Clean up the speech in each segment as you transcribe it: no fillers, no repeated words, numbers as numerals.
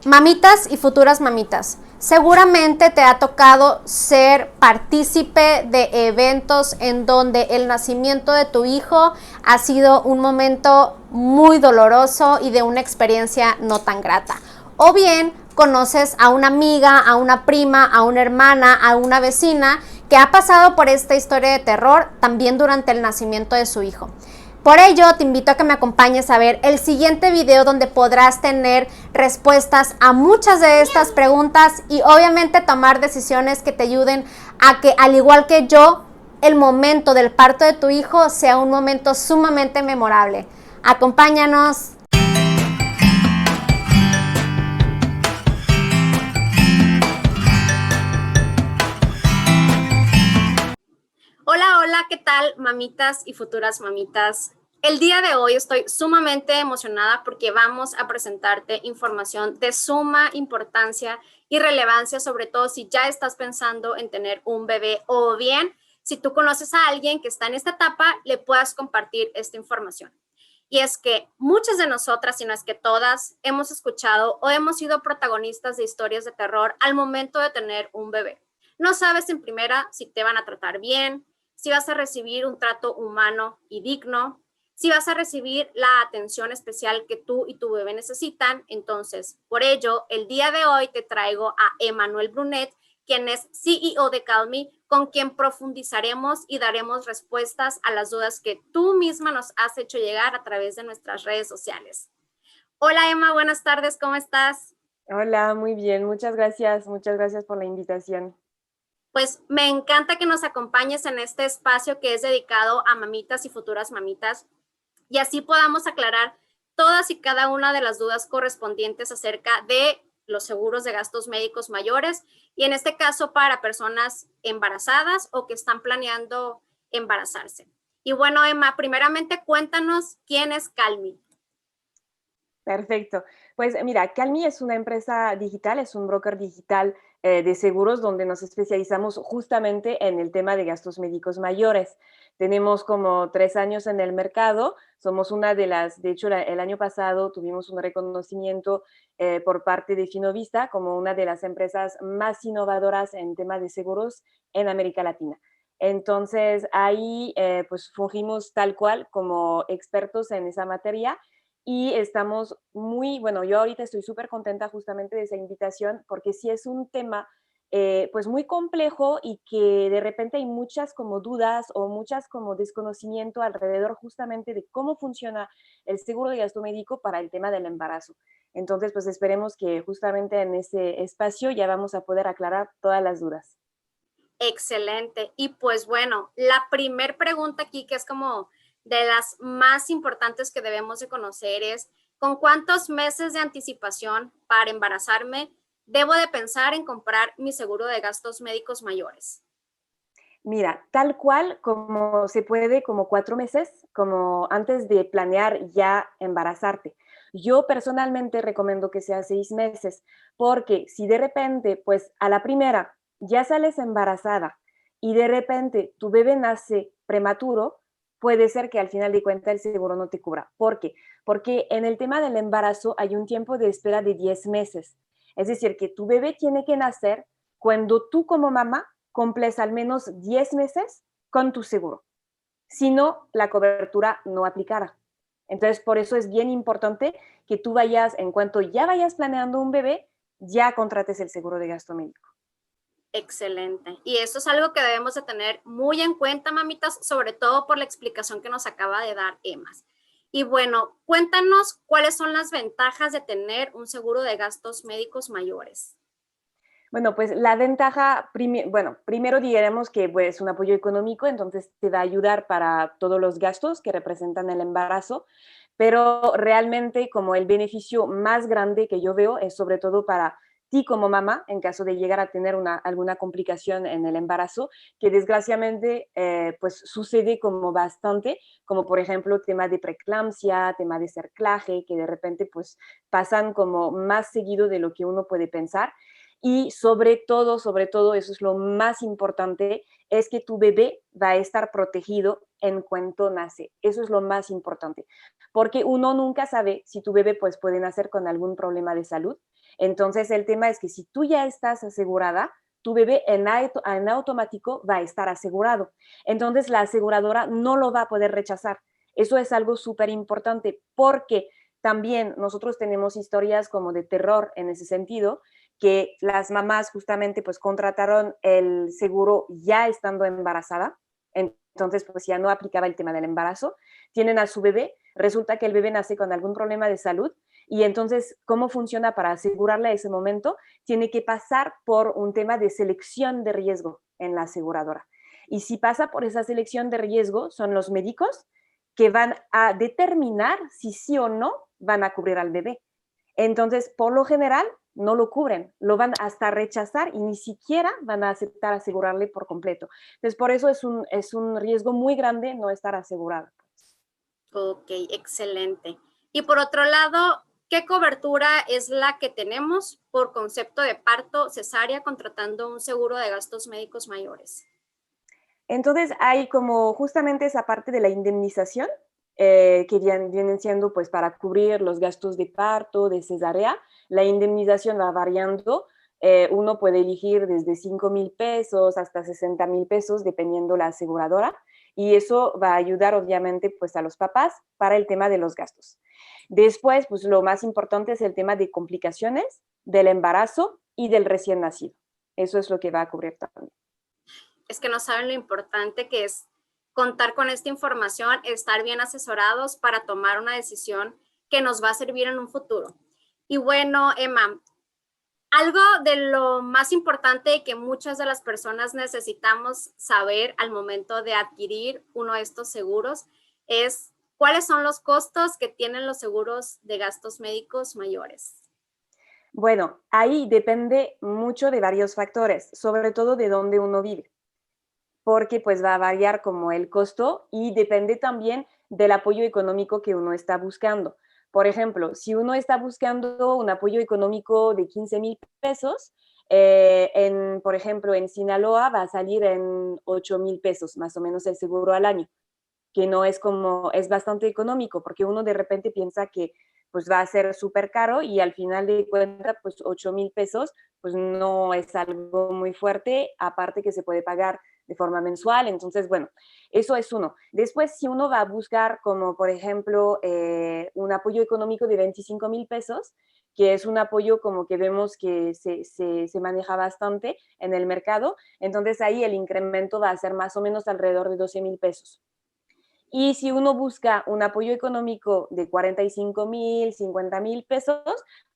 Mamitas y futuras mamitas, seguramente te ha tocado ser partícipe de eventos en donde el nacimiento de tu hijo ha sido un momento muy doloroso y de una experiencia no tan grata. O bien conoces a una amiga, a una prima, a una hermana, a una vecina que ha pasado por esta historia de terror también durante el nacimiento de su hijo. Por ello, te invito a que me acompañes a ver el siguiente video donde podrás tener respuestas a muchas de estas preguntas y obviamente tomar decisiones que te ayuden a que, al igual que yo, el momento del parto de tu hijo sea un momento sumamente memorable. Acompáñanos. Hola, hola, ¿qué tal, mamitas y futuras mamitas? El día de hoy estoy sumamente emocionada porque vamos a presentarte información de suma importancia y relevancia, sobre todo si ya estás pensando en tener un bebé o bien si tú conoces a alguien que está en esta etapa, le puedas compartir esta información. Y es que muchas de nosotras, si no es que todas, hemos escuchado o hemos sido protagonistas de historias de terror al momento de tener un bebé. No sabes en primera si te van a tratar bien, si vas a recibir un trato humano y digno, si vas a recibir la atención especial que tú y tu bebé necesitan. Entonces, por ello, el día de hoy te traigo a Emanuel Brunet, quien es CEO de Calmy, con quien profundizaremos y daremos respuestas a las dudas que tú misma nos has hecho llegar a través de nuestras redes sociales. Hola Emma, buenas tardes, ¿cómo estás? Hola, muy bien, muchas gracias por la invitación. Pues me encanta que nos acompañes en este espacio que es dedicado a mamitas y futuras mamitas y así podamos aclarar todas y cada una de las dudas correspondientes acerca de los seguros de gastos médicos mayores y en este caso para personas embarazadas o que están planeando embarazarse. Y bueno, Emma, primeramente cuéntanos quién es Calmi. Perfecto. Pues mira, Calmi es una empresa digital, es un broker digital de seguros donde nos especializamos justamente en el tema de gastos médicos mayores. Tenemos como 3 años en el mercado, somos una de las, de hecho el año pasado tuvimos un reconocimiento por parte de Finovista como una de las empresas más innovadoras en tema de seguros en América Latina. Entonces ahí pues fungimos tal cual como expertos en esa materia y estamos muy, bueno, yo ahorita estoy súper contenta justamente de esa invitación porque sí es un tema pues muy complejo y que de repente hay muchas como dudas o muchas como desconocimiento alrededor justamente de cómo funciona el seguro de gasto médico para el tema del embarazo. Entonces, pues esperemos que justamente en ese espacio ya vamos a poder aclarar todas las dudas. Excelente. Y pues bueno, la primer pregunta aquí, que es como de las más importantes que debemos de conocer, es ¿con cuántos meses de anticipación para embarazarme debo de pensar en comprar mi seguro de gastos médicos mayores? Mira, tal cual como se puede, como 4 meses, como antes de planear ya embarazarte. Yo personalmente recomiendo que sea 6 meses, porque si de repente, pues a la primera ya sales embarazada y de repente tu bebé nace prematuro, puede ser que al final de cuentas el seguro no te cubra. ¿Por qué? Porque en el tema del embarazo hay un tiempo de espera de 10 meses. Es decir, que tu bebé tiene que nacer cuando tú como mamá cumples al menos 10 meses con tu seguro. Si no, la cobertura no aplicará. Entonces, por eso es bien importante que tú vayas, en cuanto ya vayas planeando un bebé, ya contrates el seguro de gasto médico. Excelente. Y eso es algo que debemos de tener muy en cuenta, mamitas, sobre todo por la explicación que nos acaba de dar Emma. Y bueno, cuéntanos cuáles son las ventajas de tener un seguro de gastos médicos mayores. Bueno, pues la ventaja, bueno, primero diremos que pues, es un apoyo económico, entonces te va a ayudar para todos los gastos que representan el embarazo, pero realmente como el beneficio más grande que yo veo es sobre todo para ti como mamá, en caso de llegar a tener alguna complicación en el embarazo, que desgraciadamente pues sucede como bastante, como por ejemplo tema de preeclampsia, tema de cerclaje, que de repente pues pasan como más seguido de lo que uno puede pensar. Y sobre todo, eso es lo más importante, es que tu bebé va a estar protegido en cuanto nace. Eso es lo más importante, porque uno nunca sabe si tu bebé pues puede nacer con algún problema de salud. Entonces, el tema es que si tú ya estás asegurada, tu bebé en automático va a estar asegurado. Entonces, la aseguradora no lo va a poder rechazar. Eso es algo súper importante porque también nosotros tenemos historias como de terror en ese sentido, que las mamás justamente pues contrataron el seguro ya estando embarazada, entonces pues ya no aplicaba el tema del embarazo, tienen a su bebé, resulta que el bebé nace con algún problema de salud y entonces, ¿cómo funciona para asegurarle a ese momento? Tiene que pasar por un tema de selección de riesgo en la aseguradora. Y si pasa por esa selección de riesgo, son los médicos que van a determinar si sí o no van a cubrir al bebé. Entonces, por lo general, no lo cubren, lo van hasta rechazar y ni siquiera van a aceptar asegurarle por completo. Entonces, por eso es un riesgo muy grande no estar asegurado. Ok, excelente. Y por otro lado, ¿qué cobertura es la que tenemos por concepto de parto cesárea contratando un seguro de gastos médicos mayores? Entonces, hay como justamente esa parte de la indemnización, que vienen siendo pues para cubrir los gastos de parto, de cesárea. La indemnización va variando. Uno puede elegir desde 5,000 pesos hasta 60,000 pesos, dependiendo la aseguradora. Y eso va a ayudar, obviamente, pues a los papás para el tema de los gastos. Después, pues lo más importante es el tema de complicaciones del embarazo y del recién nacido. Eso es lo que va a cubrir también. Es que no saben lo importante que es contar con esta información, estar bien asesorados para tomar una decisión que nos va a servir en un futuro. Y bueno, Emma, algo de lo más importante que muchas de las personas necesitamos saber al momento de adquirir uno de estos seguros es cuáles son los costos que tienen los seguros de gastos médicos mayores. Bueno, ahí depende mucho de varios factores, sobre todo de dónde uno vive, porque pues va a variar como el costo y depende también del apoyo económico que uno está buscando. Por ejemplo, si uno está buscando un apoyo económico de 15,000 pesos, por ejemplo, en Sinaloa va a salir en 8,000 pesos, más o menos el seguro al año, que no es como, es bastante económico, porque uno de repente piensa que pues va a ser súper caro y al final de cuentas, pues 8,000 pesos, pues no es algo muy fuerte, aparte que se puede pagar de forma mensual, entonces, bueno, eso es uno. Después, si uno va a buscar como, por ejemplo, un apoyo económico de 25,000 pesos, que es un apoyo como que vemos que se maneja bastante en el mercado, entonces ahí el incremento va a ser más o menos alrededor de 12,000 pesos. Y si uno busca un apoyo económico de 45,000, 50,000 pesos,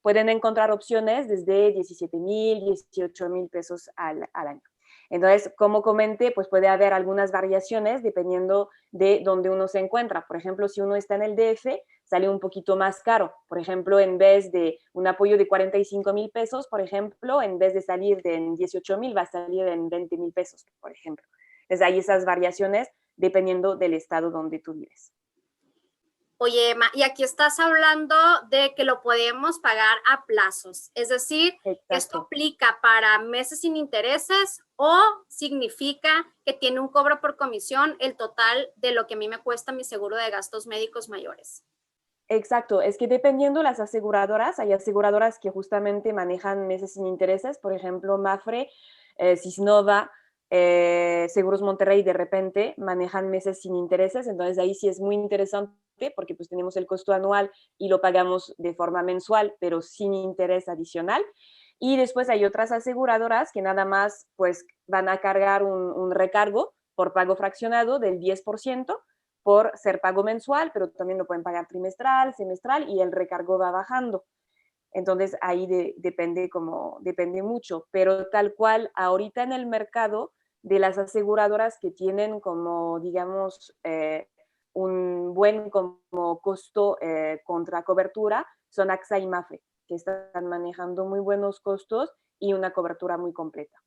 pueden encontrar opciones desde 17,000, 18,000 pesos al año. Entonces, como comenté, pues puede haber algunas variaciones dependiendo de dónde uno se encuentra. Por ejemplo, si uno está en el DF, sale un poquito más caro. Por ejemplo, en vez de un apoyo de 45,000 pesos, por ejemplo, en vez de salir en 18,000, va a salir en 20,000 pesos, por ejemplo. Entonces, hay esas variaciones dependiendo del estado donde tú vives. Oye, Emma, y aquí estás hablando de que lo podemos pagar a plazos, es decir, ¿esto Exacto. aplica para meses sin intereses o significa que tiene un cobro por comisión el total de lo que a mí me cuesta mi seguro de gastos médicos mayores? Exacto, es que dependiendo las aseguradoras, hay aseguradoras que justamente manejan meses sin intereses, por ejemplo, Mafre, Sisnova, Seguros Monterrey de repente manejan meses sin intereses, entonces ahí sí es muy interesante porque pues tenemos el costo anual y lo pagamos de forma mensual, pero sin interés adicional. Y después hay otras aseguradoras que nada más pues van a cargar un recargo por pago fraccionado del 10% por ser pago mensual, pero también lo pueden pagar trimestral, semestral y el recargo va bajando. Entonces ahí depende mucho, pero tal cual ahorita en el mercado de las aseguradoras que tienen como, digamos, un buen como costo contra cobertura son AXA y Mafre, que están manejando muy buenos costos y una cobertura muy completa.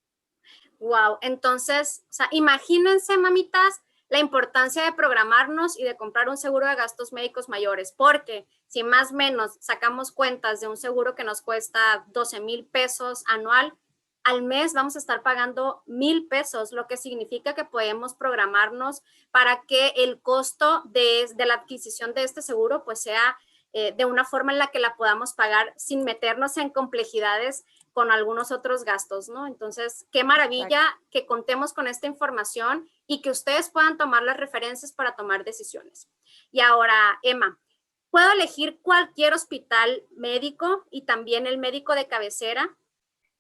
Wow, entonces, o sea, imagínense, mamitas, la importancia de programarnos y de comprar un seguro de gastos médicos mayores, porque si más o menos sacamos cuentas de un seguro que nos cuesta 12,000 pesos anual, al mes vamos a estar pagando 1,000 pesos, lo que significa que podemos programarnos para que el costo de la adquisición de este seguro pues sea de una forma en la que la podamos pagar sin meternos en complejidades con algunos otros gastos, ¿no? Entonces, qué maravilla que contemos con esta información y que ustedes puedan tomar las referencias para tomar decisiones. Y ahora, Emma, ¿puedo elegir cualquier hospital médico y también el médico de cabecera?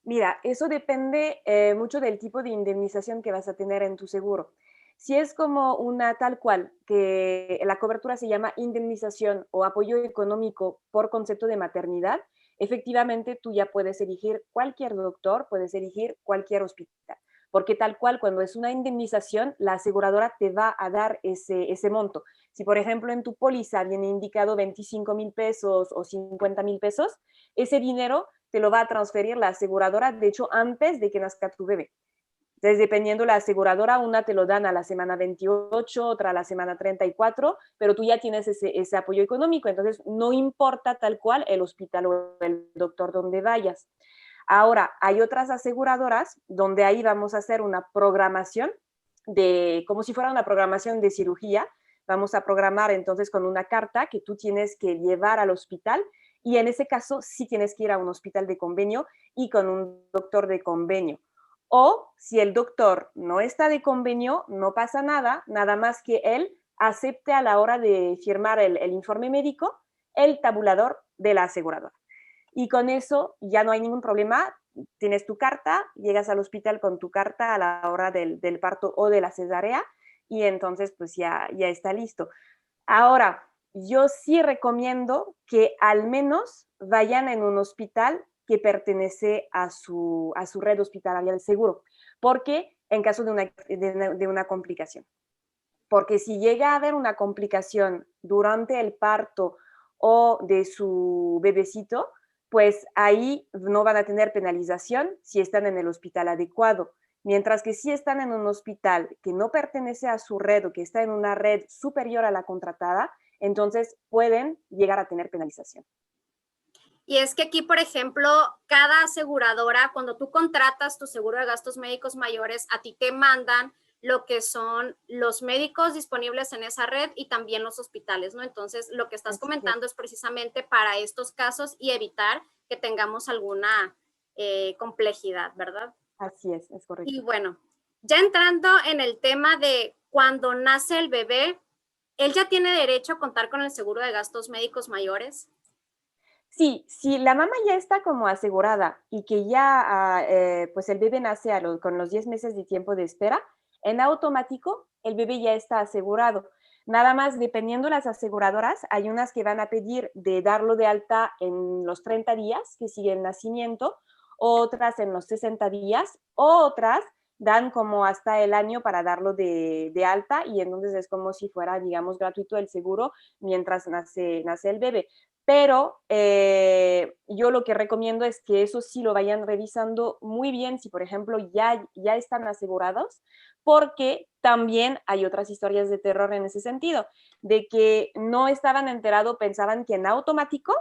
Mira, eso depende mucho del tipo de indemnización que vas a tener en tu seguro. Si es como una tal cual, que la cobertura se llama indemnización o apoyo económico por concepto de maternidad, efectivamente tú ya puedes elegir cualquier doctor, puedes elegir cualquier hospital, porque tal cual cuando es una indemnización, la aseguradora te va a dar ese monto. Si por ejemplo en tu póliza viene indicado 25,000 pesos o 50,000 pesos, ese dinero te lo va a transferir la aseguradora, de hecho, antes de que nazca tu bebé. Entonces, dependiendo la aseguradora, una te lo dan a la semana 28, otra a la semana 34, pero tú ya tienes ese apoyo económico, entonces no importa tal cual el hospital o el doctor donde vayas. Ahora, hay otras aseguradoras donde ahí vamos a hacer una programación como si fuera una programación de cirugía. Vamos a programar entonces con una carta que tú tienes que llevar al hospital y en ese caso sí tienes que ir a un hospital de convenio y con un doctor de convenio. O si el doctor no está de convenio, no pasa nada, nada más que él acepte a la hora de firmar el informe médico el tabulador de la aseguradora. Y con eso ya no hay ningún problema, tienes tu carta, llegas al hospital con tu carta a la hora del parto o de la cesárea y entonces pues ya está listo. Ahora, yo sí recomiendo que al menos vayan en un hospital que pertenece a su red hospitalaria del seguro, porque en caso de una complicación. Porque si llega a haber una complicación durante el parto o de su bebecito, pues ahí no van a tener penalización si están en el hospital adecuado. Mientras que si están en un hospital que no pertenece a su red o que está en una red superior a la contratada, entonces pueden llegar a tener penalización. Y es que aquí, por ejemplo, cada aseguradora, cuando tú contratas tu seguro de gastos médicos mayores, a ti te mandan lo que son los médicos disponibles en esa red y también los hospitales, ¿no? Entonces, lo que estás comentando es precisamente para estos casos y evitar que tengamos alguna complejidad, ¿verdad? Así es Y correcto. bueno, ya entrando en el tema de cuando nace el bebé, ¿él ya tiene derecho a contar con el seguro de gastos médicos mayores? Sí, si la mamá ya está como asegurada y que ya pues el bebé nace con los 10 meses de tiempo de espera, en automático el bebé ya está asegurado. Nada más, dependiendo las aseguradoras, hay unas que van a pedir de darlo de alta en los 30 días que sigue el nacimiento, otras en los 60 días, otras dan como hasta el año para darlo de alta y entonces es como si fuera, digamos, gratuito el seguro mientras nace el bebé. Pero yo lo que recomiendo es que eso sí lo vayan revisando muy bien si, por ejemplo, ya están asegurados, porque también hay otras historias de terror en ese sentido, de que no estaban enterados, pensaban que en automático,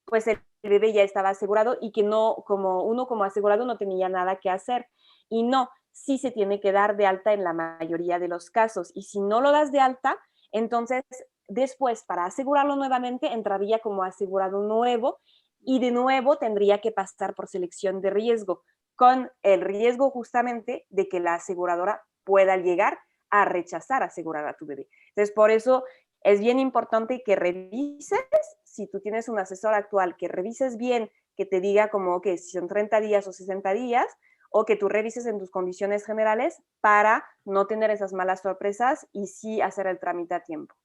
pues el bebé ya estaba asegurado y que no, como uno como asegurado no tenía nada que hacer. Y no, sí se tiene que dar de alta en la mayoría de los casos. Y si no lo das de alta, entonces después, para asegurarlo nuevamente, entraría como asegurado nuevo y de nuevo tendría que pasar por selección de riesgo, con el riesgo justamente de que la aseguradora pueda llegar a rechazar asegurar a tu bebé. Entonces, por eso es bien importante que revises, si tú tienes un asesor actual, que revises bien, que te diga como que si son 30 días o 60 días, o que tú revises en tus condiciones generales para no tener esas malas sorpresas y sí hacer el trámite a tiempo.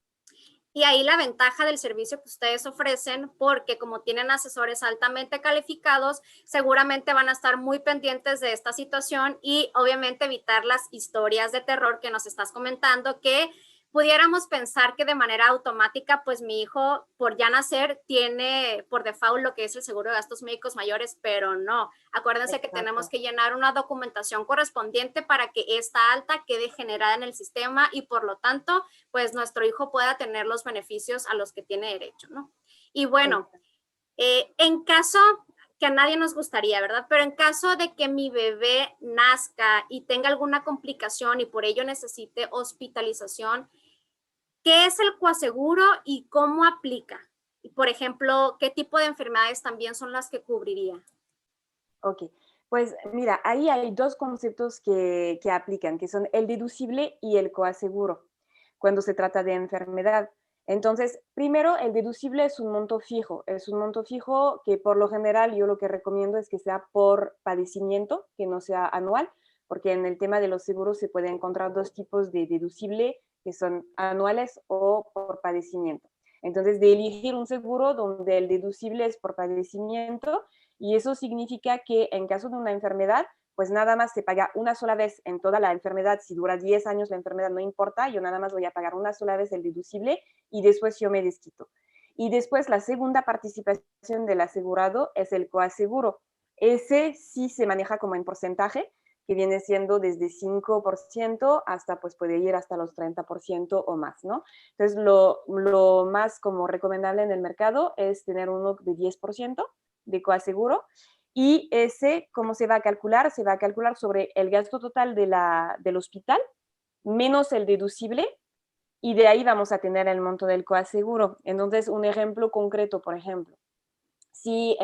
Y ahí la ventaja del servicio que ustedes ofrecen, porque como tienen asesores altamente calificados, seguramente van a estar muy pendientes de esta situación y obviamente evitar las historias de terror que nos estás comentando, que pudiéramos pensar que de manera automática, pues mi hijo por ya nacer tiene por default lo que es el seguro de gastos médicos mayores, pero no. Acuérdense que tenemos Exacto. que llenar una documentación correspondiente para que esta alta quede generada en el sistema y por lo tanto, pues nuestro hijo pueda tener los beneficios a los que tiene derecho, ¿no? Y bueno, Exacto. en caso que a nadie nos gustaría, ¿verdad? Pero en caso de que mi bebé nazca y tenga alguna complicación y por ello necesite hospitalización, ¿qué es el coaseguro y cómo aplica? por ejemplo, ¿qué tipo de enfermedades también son las que cubriría? Ok, pues mira, ahí hay dos conceptos que aplican, que son el deducible y el coaseguro, cuando se trata de enfermedad. Entonces, primero, el deducible es un monto fijo que por lo general yo lo que recomiendo es que sea por padecimiento, que no sea anual, porque en el tema de los seguros se pueden encontrar dos tipos de deducible, que son anuales o por padecimiento. Entonces, de elegir un seguro donde el deducible es por padecimiento, y eso significa que en caso de una enfermedad, pues nada más se paga una sola vez en toda la enfermedad. Si dura 10 años la enfermedad, no importa, yo nada más voy a pagar una sola vez el deducible y después yo me desquito. Y después la segunda participación del asegurado es el coaseguro. Ese sí se maneja como en porcentaje, que viene siendo desde 5% hasta, pues puede ir hasta los 30% o más, ¿no? Entonces, lo más como recomendable en el mercado es tener uno de 10% de coaseguro. Y ese, ¿cómo se va a calcular? Se va a calcular sobre el gasto total del hospital menos el deducible, y de ahí vamos a tener el monto del coaseguro. Entonces, un ejemplo concreto, por ejemplo, si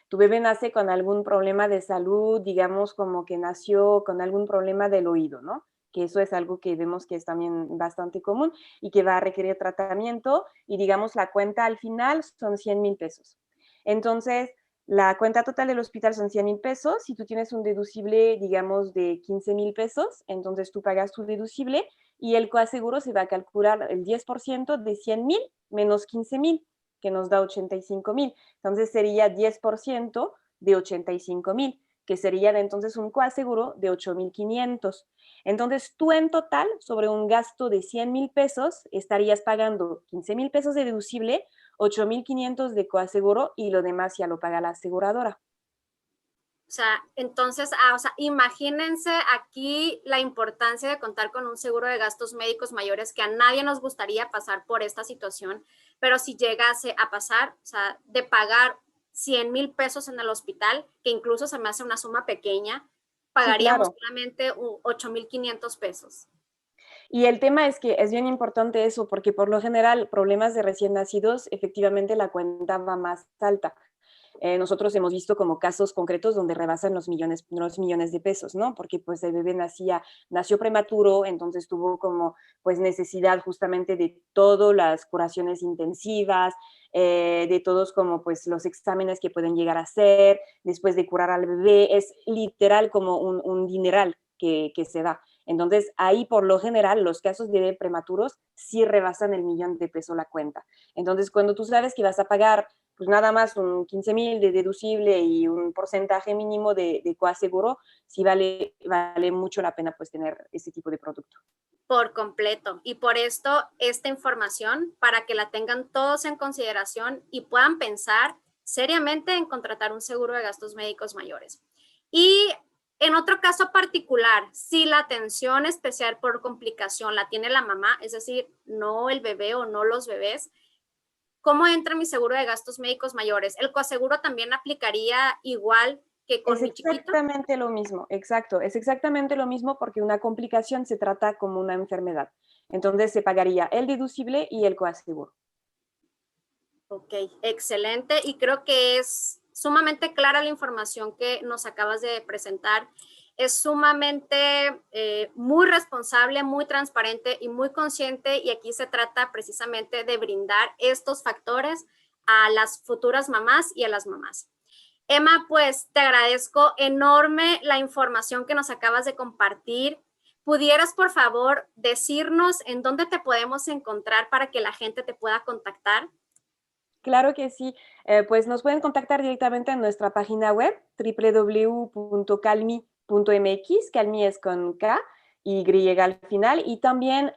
tu bebé nace con algún problema de salud, digamos como que nació con algún problema del oído, ¿no? Que eso es algo que vemos que es también bastante común y que va a requerir tratamiento, y digamos la cuenta al final son 100,000 pesos. Entonces, la cuenta total del hospital son 100,000 pesos. Si tú tienes un deducible, digamos, de 15,000 pesos, entonces tú pagas tu deducible y el coaseguro se va a calcular el 10% de 100,000 menos 15,000, que nos da 85,000. Entonces sería 10% de 85,000, que sería entonces un coaseguro de 8,500. Entonces tú en total, sobre un gasto de 100,000 pesos, estarías pagando 15,000 pesos de deducible, 8,500 de coaseguro y lo demás ya lo paga la aseguradora. O sea, entonces, o sea, imagínense aquí la importancia de contar con un seguro de gastos médicos mayores, que a nadie nos gustaría pasar por esta situación, pero si llegase a pasar, o sea, de pagar 100,000 pesos en el hospital, que incluso se me hace una suma pequeña, Sí, pagaríamos claro. solamente 8,500 pesos. Y el tema es que es bien importante eso, porque por lo general, problemas de recién nacidos, efectivamente la cuenta va más alta. Nosotros hemos visto como casos concretos donde rebasan los millones de pesos, ¿no? Porque pues el bebé nació prematuro, entonces tuvo como pues necesidad justamente de todas las curaciones intensivas, de todos como pues los exámenes que pueden llegar a hacer, después de curar al bebé, es literal como un dineral que se da. Entonces, ahí por lo general los casos de bebé prematuros sí rebasan el millón de pesos la cuenta. Entonces, cuando tú sabes que vas a pagar pues nada más un 15,000 de deducible y un porcentaje mínimo de coaseguro, sí vale mucho la pena pues tener ese tipo de producto. Por completo. Y por esto, esta información, para que la tengan todos en consideración y puedan pensar seriamente en contratar un seguro de gastos médicos mayores. Y en otro caso particular, si la atención especial por complicación la tiene la mamá, es decir, no el bebé o no los bebés, ¿cómo entra mi seguro de gastos médicos mayores? ¿El coaseguro también aplicaría igual que con Es mi chiquito? exactamente lo mismo, exacto, es exactamente lo mismo, porque una complicación se trata como una enfermedad. Entonces se pagaría el deducible y el coaseguro. Ok, excelente. Y creo que es sumamente clara la información que nos acabas de presentar. Es sumamente muy responsable, muy transparente y muy consciente. Y aquí se trata precisamente de brindar estos factores a las futuras mamás y a las mamás. Emma, pues te agradezco enorme la información que nos acabas de compartir. ¿Pudieras, por favor, decirnos en dónde te podemos encontrar para que la gente te pueda contactar? Claro que sí, pues nos pueden contactar directamente en nuestra página web www.calmi.mx. Calmi es con K y Y al final, y también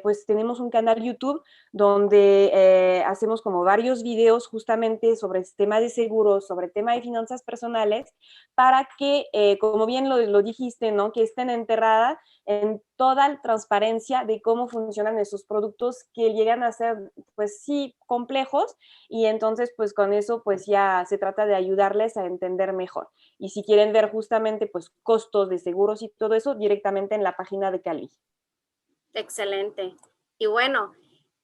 pues tenemos un canal YouTube donde hacemos como varios videos justamente sobre el tema de seguros, sobre el tema de finanzas personales, para que, como bien lo dijiste, ¿no? Que estén enterradas en toda la transparencia de cómo funcionan esos productos que llegan a ser, pues sí, complejos, y entonces pues con eso pues ya se trata de ayudarles a entender mejor. Y si quieren ver justamente pues costos de seguros y todo eso, directamente en la página de Cali. Excelente. Y bueno,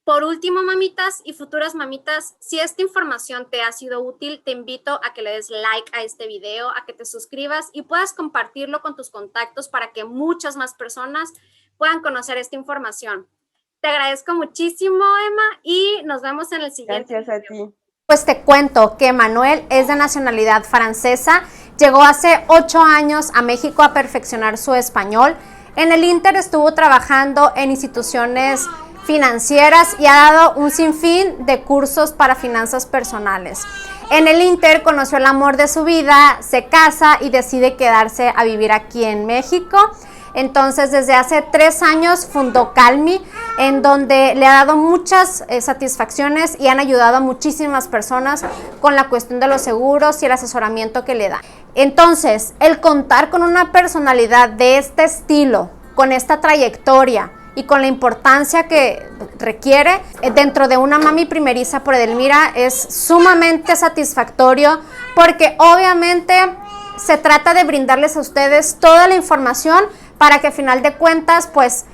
Por último, mamitas y futuras mamitas, si esta información te ha sido útil, te invito a que le des like a este video, a que te suscribas y puedas compartirlo con tus contactos para que muchas más personas puedan conocer esta información. Te agradezco muchísimo, Emma, y nos vemos en el siguiente Gracias a video. ti. Pues te cuento que Manuel es de nacionalidad francesa, llegó hace 8 años a México a perfeccionar su español. En el Inter estuvo trabajando en instituciones financieras y ha dado un sinfín de cursos para finanzas personales. En el Inter conoció el amor de su vida, se casa y decide quedarse a vivir aquí en México. Entonces, desde hace 3 años fundó Calmi, en donde le ha dado muchas satisfacciones y han ayudado a muchísimas personas con la cuestión de los seguros y el asesoramiento que le da. Entonces, el contar con una personalidad de este estilo, con esta trayectoria y con la importancia que requiere dentro de una mami primeriza por Edelmira es sumamente satisfactorio, porque obviamente se trata de brindarles a ustedes toda la información para que al final de cuentas pues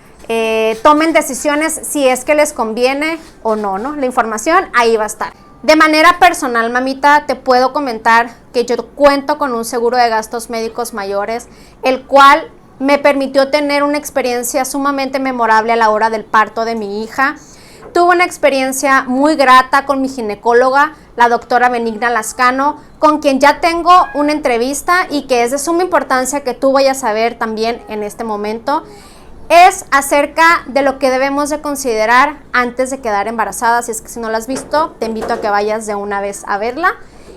tomen decisiones si es que les conviene o no, ¿no? La información ahí va a estar. De manera personal, mamita, te puedo comentar que yo cuento con un seguro de gastos médicos mayores, el cual me permitió tener una experiencia sumamente memorable a la hora del parto de mi hija. Tuve una experiencia muy grata con mi ginecóloga, la doctora Benigna Lascano, con quien ya tengo una entrevista y que es de suma importancia que tú vayas a ver también en este momento. Es acerca de lo que debemos de considerar antes de quedar embarazada. Si es que si no la has visto, te invito a que vayas de una vez a verla.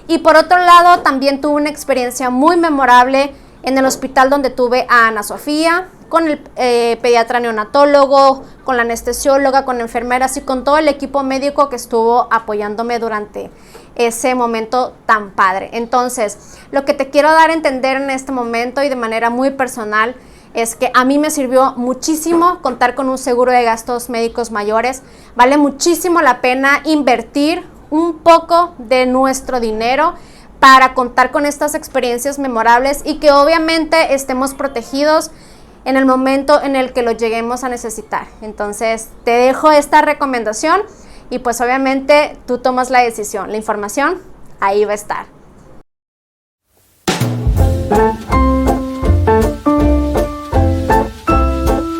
Y por otro lado, también tuve una experiencia muy memorable en el hospital donde tuve a Ana Sofía, con el pediatra neonatólogo, con la anestesióloga, con enfermeras y con todo el equipo médico que estuvo apoyándome durante ese momento tan padre. Entonces, lo que te quiero dar a entender en este momento y de manera muy personal es que a mí me sirvió muchísimo contar con un seguro de gastos médicos mayores. Vale muchísimo la pena invertir un poco de nuestro dinero para contar con estas experiencias memorables y que obviamente estemos protegidos en el momento en el que lo lleguemos a necesitar. Entonces te dejo esta recomendación y pues obviamente tú tomas la decisión. La información ahí va a estar.